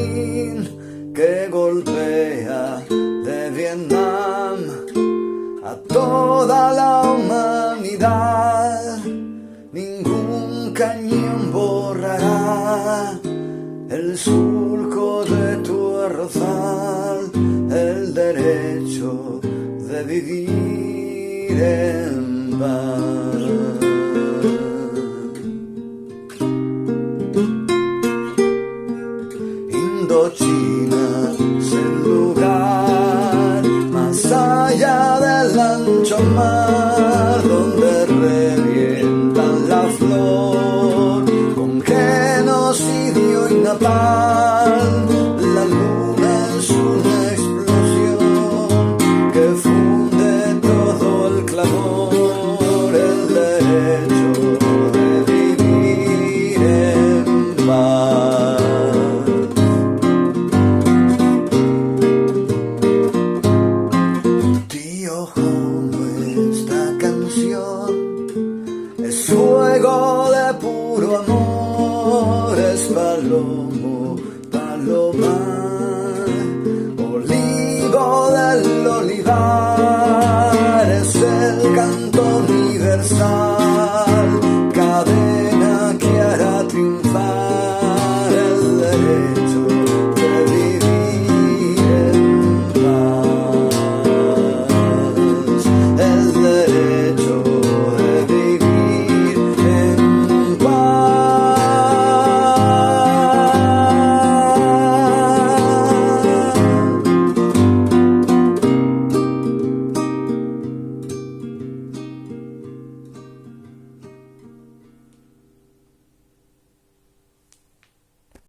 misil que golpea de Vietnam a toda la humanidad. Ningún cañón borrará el surco de tu arrozal, el derecho de vivir en paz. Indochina